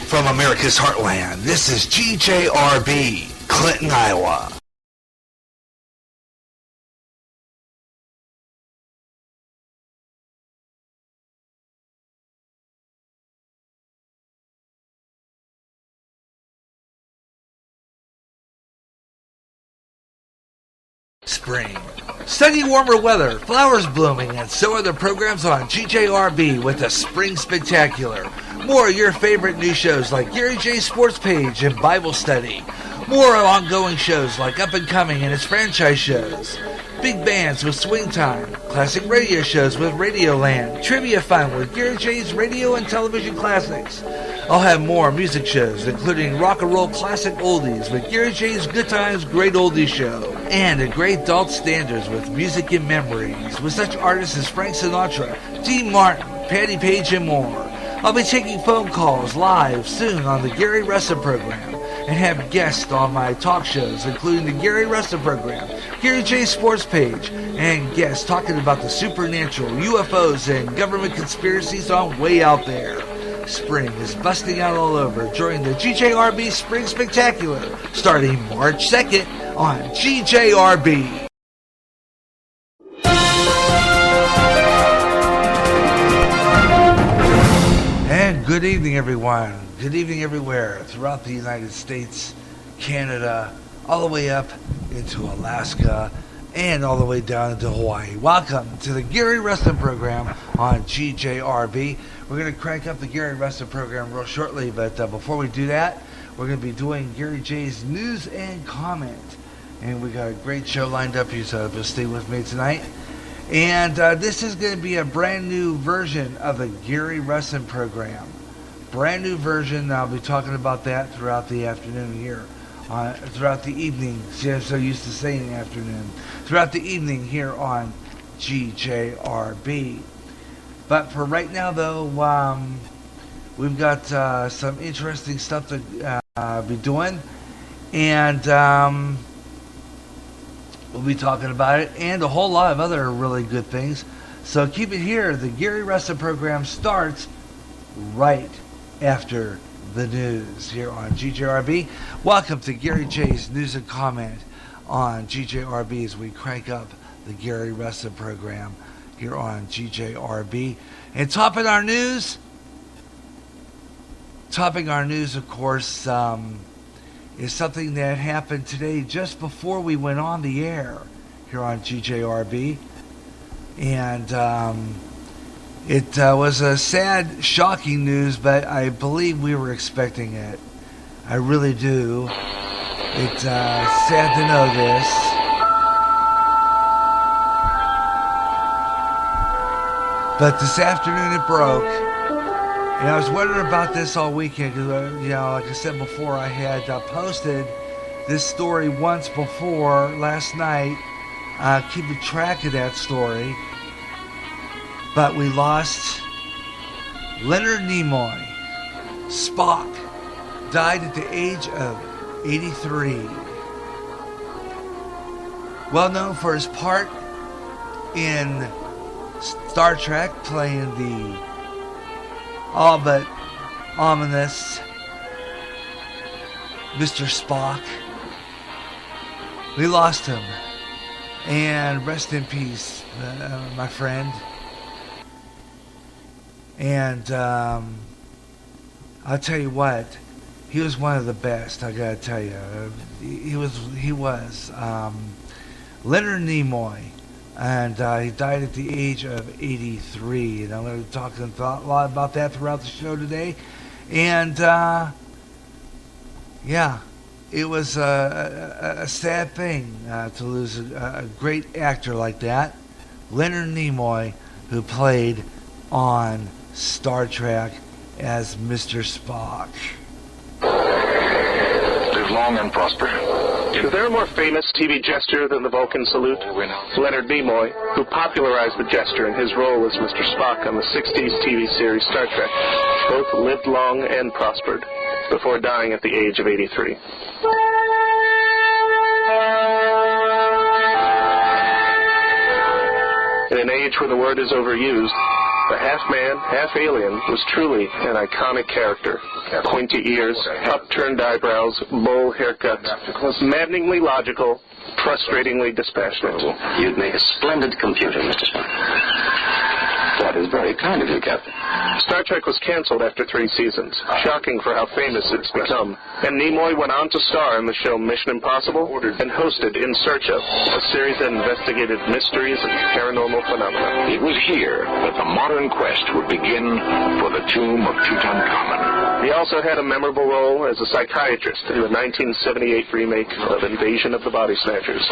From America's heartland, this is GJRB, Clinton, Iowa. Spring. Sunny, warmer weather, flowers blooming, and so are the programs on GJRB with the Spring Spectacular. More of your favorite news shows like Gary J's Sports Page and Bible Study. More ongoing shows like Up and Coming and its franchise shows. Big bands with Swing Time. Classic radio shows with Radioland. Trivia Fun with Gary J's Radio and Television Classics. I'll have more music shows, including Rock and Roll Classic Oldies with Gary J's Good Times Great Oldies Show, and a Great Adult Standards with Music and Memories, with such artists as Frank Sinatra, Dean Martin, Patti Page, and more. I'll be taking phone calls live soon on the Gary Russen Program, and have guests on my talk shows, including the Gary Russen Program, Gary J's Sports Page, and guests talking about the supernatural, UFOs, and government conspiracies on Way Out There. Spring is busting out all over during the GJRB Spring Spectacular, starting March 2nd on GJRB. And good evening, everyone. Good evening everywhere throughout the United States, Canada, all the way up into Alaska, and all the way down into Hawaii. Welcome to the Gary Russen Program on GJRB. We're going to crank up the Gary Russen Program real shortly, but before we do that, we're going to be doing Gary J's News and Comment. And we got a great show lined up for you, so just stay with me tonight. And this is going to be a brand new version of the Gary Russen Program. Brand new version. I'll be talking about that throughout the afternoon here. Throughout the evening. See, I'm so used to saying afternoon. Throughout the evening here on GJRB. But for right now, though, we've got some interesting stuff to be doing. And we'll be talking about it. And a whole lot of other really good things. So keep it here. The Gary Russen Program starts right after the news here on GJRB. Welcome to Gary J's News and Comment on GJRB as we crank up the Gary Russen Program here on GJRB. And topping our news, of course, is something that happened today just before we went on the air here on GJRB. And it was a sad, shocking news, but I believe we were expecting it. I really do. It's sad to know this. But this afternoon it broke, and I was wondering about this all weekend because, like I said before, I had posted this story once before last night, keeping track of that story. But we lost Leonard Nimoy. Spock died at the age of 83. Well known for his part in Star Trek, playing the all but ominous Mr. Spock. We lost him. And rest in peace, my friend. And I'll tell you what, he was one of the best, I gotta tell you. He was Leonard Nimoy. And he died at the age of 83. And I'm going to be talking a lot about that throughout the show today. And, it was a sad thing to lose a great actor like that. Leonard Nimoy, who played on Star Trek as Mr. Spock. Live long and prosper. Is there a more famous TV gesture than the Vulcan salute? Leonard Nimoy, who popularized the gesture in his role as Mr. Spock on the 60s TV series Star Trek, both lived long and prospered before dying at the age of 83. In an age where the word is overused, The half-man, half-alien was truly an iconic character. Pointy ears, upturned eyebrows, bowl haircut, maddeningly logical, frustratingly dispassionate. You'd make a splendid computer, Mr. Spock. That is very kind of you, Captain. Star Trek was canceled after 3 seasons, shocking for how famous it's become. And Nimoy went on to star in the show Mission Impossible and hosted In Search Of, a series that investigated mysteries and paranormal phenomena. It was here that the modern quest would begin for the tomb of Tutankhamun. He also had a memorable role as a psychiatrist in the 1978 remake of Invasion of the Body Snatchers.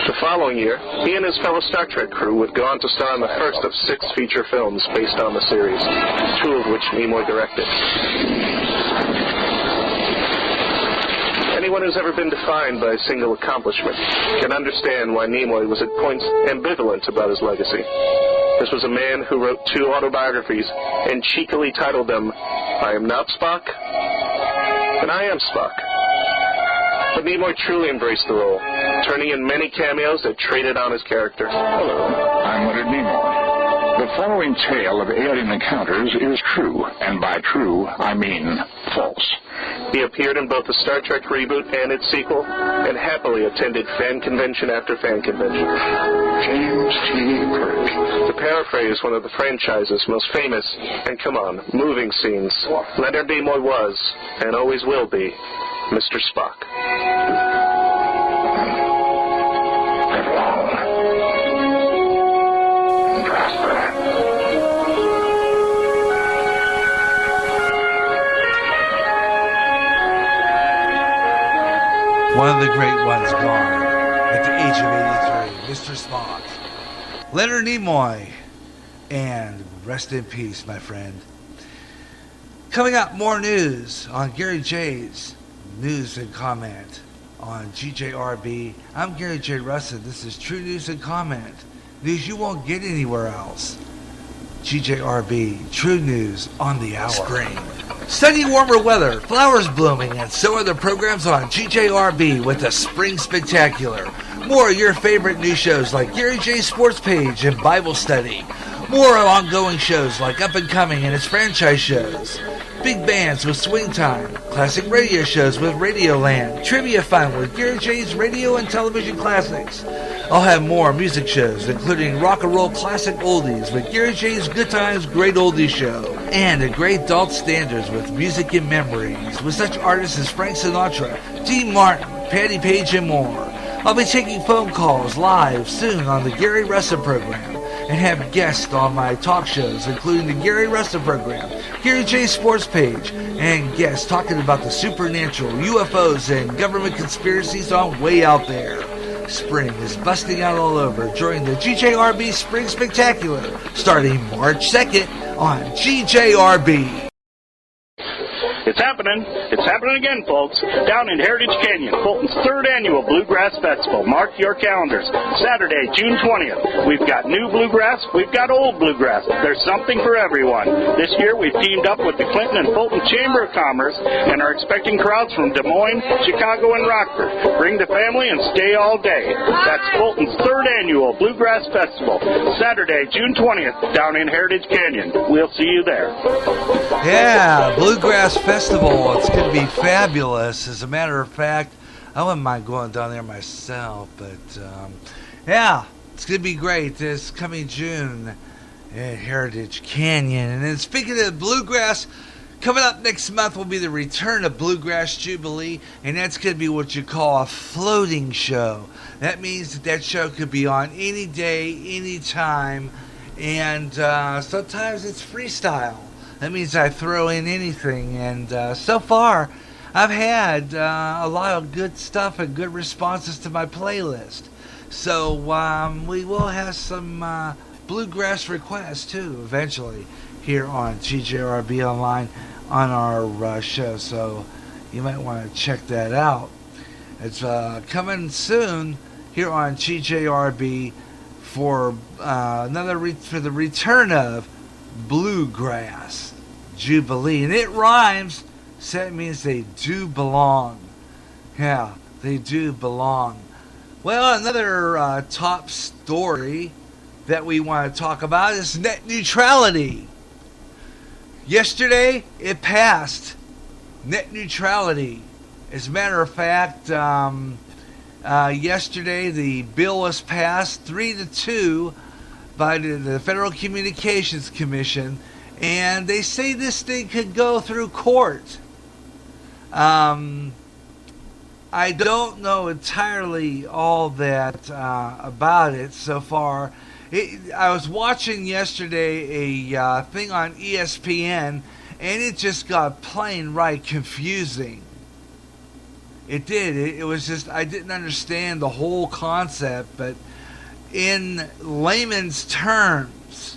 The following year, he and his fellow Star Trek crew would go on to star in the first of 6 feature films based on the series, 2 of which Nimoy directed. Anyone who's ever been defined by a single accomplishment can understand why Nimoy was at points ambivalent about his legacy. This was a man who wrote 2 autobiographies and cheekily titled them, I Am Not Spock, and I Am Spock. But Nimoy truly embraced the role, turning in many cameos that traded on his character. Hello, I'm Leonard Nimoy. The following tale of alien encounters is true, and by true, I mean false. He appeared in both the Star Trek reboot and its sequel, and happily attended fan convention after fan convention. James T. Kirk. To paraphrase one of the franchise's most famous, and come on, moving scenes, Leonard Nimoy was, and always will be, Mr. Spock. One of the great ones gone at the age of 83, Mr. Spock. Leonard Nimoy, and rest in peace, my friend. Coming up, more news on Gary J's News and Comment on GJRB. I'm Gary J. Russen. This is True News and Comment. News you won't get anywhere else. GJRB, True News on the Hour. Spring. Sunny, warmer weather, flowers blooming, and so are the programs on GJRB with the Spring Spectacular. More of your favorite news shows like Gary J. Sports Page and Bible Study. More ongoing shows like Up and Coming and its franchise shows. Big bands with Swing Time. Classic radio shows with Radioland. Trivia Fun with Gary J's Radio and Television Classics. I'll have more music shows, including Rock and Roll Classic Oldies with Gary J's Good Times Great Oldies Show, and a Great Adult Standards with Music and Memories, with such artists as Frank Sinatra, Dean Martin, Patti Page, and more. I'll be taking phone calls live soon on the Gary Russen Program, and have guests on my talk shows, including the Gary Russen Program, Gary J. Sports Page, and guests talking about the supernatural, UFOs, and government conspiracies on Way Out There. Spring is busting out all over during the GJRB Spring Spectacular, starting March 2nd on GJRB. It's happening. It's happening again, folks. Down in Heritage Canyon, Fulton's 3rd annual Bluegrass Festival. Mark your calendars. Saturday, June 20th. We've got new bluegrass. We've got old bluegrass. There's something for everyone. This year, we've teamed up with the Clinton and Fulton Chamber of Commerce and are expecting crowds from Des Moines, Chicago, and Rockford. Bring the family and stay all day. That's Fulton's 3rd annual Bluegrass Festival. Saturday, June 20th, down in Heritage Canyon. We'll see you there. Yeah, Bluegrass Festival. It's going to be fabulous. As a matter of fact, I wouldn't mind going down there myself, but yeah, it's going to be great this coming June at Heritage Canyon. And then speaking of bluegrass, coming up next month will be the return of Bluegrass Jubilee, and that's going to be what you call a floating show. That means that show could be on any day, any time, and sometimes it's freestyle. That means I throw in anything, and so far, I've had a lot of good stuff and good responses to my playlist. So we will have some bluegrass requests, too, eventually, here on GJRB Online on our show. So you might want to check that out. It's coming soon here on GJRB for for the return of Bluegrass Jubilee, and it rhymes, so it means they do belong. Yeah, they do belong. Well, another top story that we want to talk about is net neutrality. Yesterday, it passed net neutrality. As a matter of fact, yesterday the bill was passed 3-2 by the Federal Communications Commission, and they say this thing could go through court. I don't know entirely all that about it so far. I was watching yesterday a thing on ESPN, and it just got plain right confusing. It did. It was just, I didn't understand the whole concept, but in layman's terms,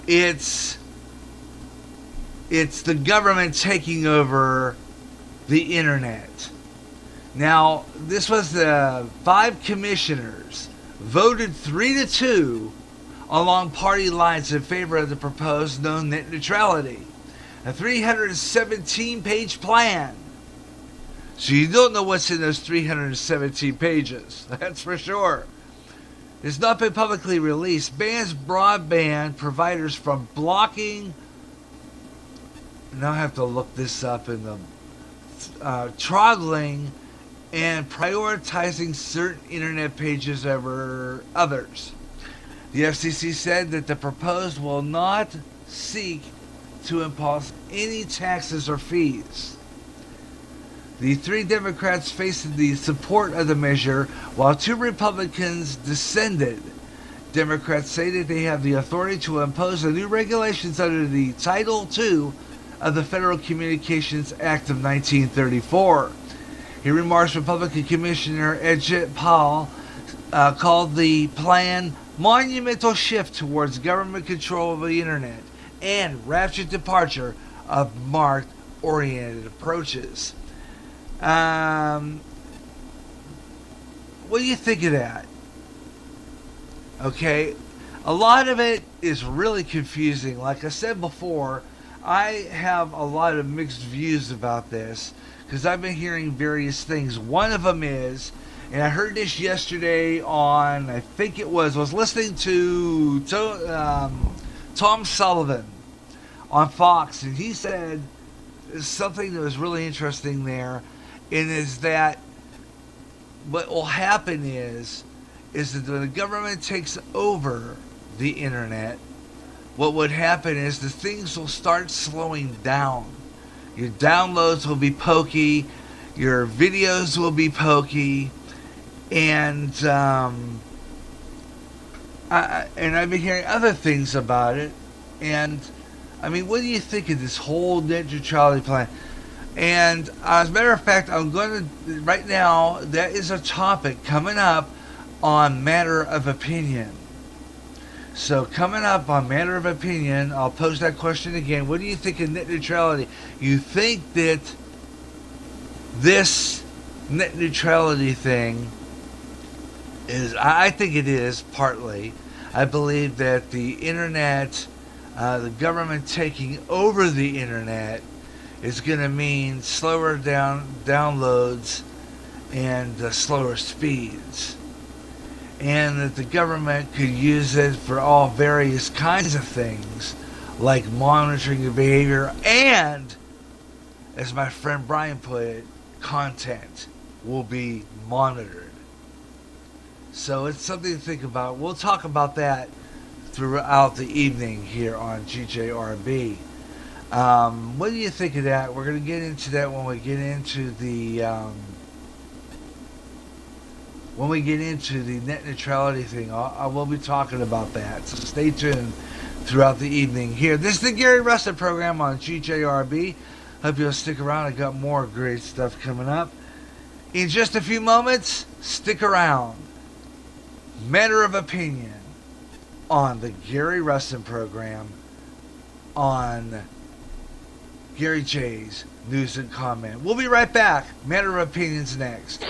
it's the government taking over the internet. Now, this was the 5 commissioners voted 3-2 along party lines in favor of the proposed known net neutrality, a 317-page plan. So you don't know what's in those 317 pages, that's for sure. It's not been publicly released. Bans broadband providers from blocking, now I have to look this up in the throttling and prioritizing certain internet pages over others. The FCC said that the proposed will not seek to impose any taxes or fees. The 3 Democrats faced the support of the measure, while 2 Republicans dissented. Democrats say that they have the authority to impose the new regulations under the Title II of the Federal Communications Act of 1934. He remarks Republican Commissioner Ajit Pal called the plan monumental shift towards government control of the internet and rapid departure of market-oriented approaches. What do you think of that? Okay, a lot of it is really confusing. Like I said before, I have a lot of mixed views about this because I've been hearing various things. One of them is, and I heard this yesterday on, I think it was listening to Tom Sullivan on Fox, and he said something that was really interesting there, and is that what will happen is that when the government takes over the internet, what would happen is the things will start slowing down. Your downloads will be pokey, your videos will be pokey, and I've been hearing other things about it. And I mean, what do you think of this whole net neutrality plan? And as a matter of fact, I'm going to, right now, that is a topic coming up on Matter of Opinion. So coming up on Matter of Opinion, I'll pose that question again. What do you think of net neutrality? You think that this net neutrality thing is, I think it is partly. I believe that the internet, the government taking over the internet, is going to mean slower downloads and slower speeds. And that the government could use it for all various kinds of things, like monitoring your behavior and, as my friend Brian put it, content will be monitored. So it's something to think about. We'll talk about that throughout the evening here on GJRB. What do you think of that? We're going to get into that when we get into the net neutrality thing. I will be talking about that. So stay tuned throughout the evening here. This is the Gary Russen Program on GJRB. Hope you'll stick around. I got more great stuff coming up. In just a few moments, stick around. Matter of Opinion on the Gary Russen Program on Gary J's News and Comment. We'll be right back. Matter of Opinions next.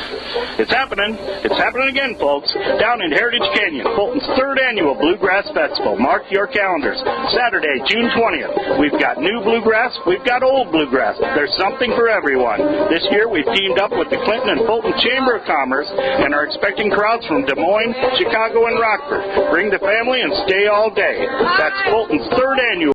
It's happening. It's happening again, folks. Down in Heritage Canyon, Fulton's 3rd annual Bluegrass Festival. Mark your calendars. Saturday, June 20th. We've got new bluegrass. We've got old bluegrass. There's something for everyone. This year, we've teamed up with the Clinton and Fulton Chamber of Commerce and are expecting crowds from Des Moines, Chicago, and Rockford. Bring the family and stay all day. That's Fulton's 3rd annual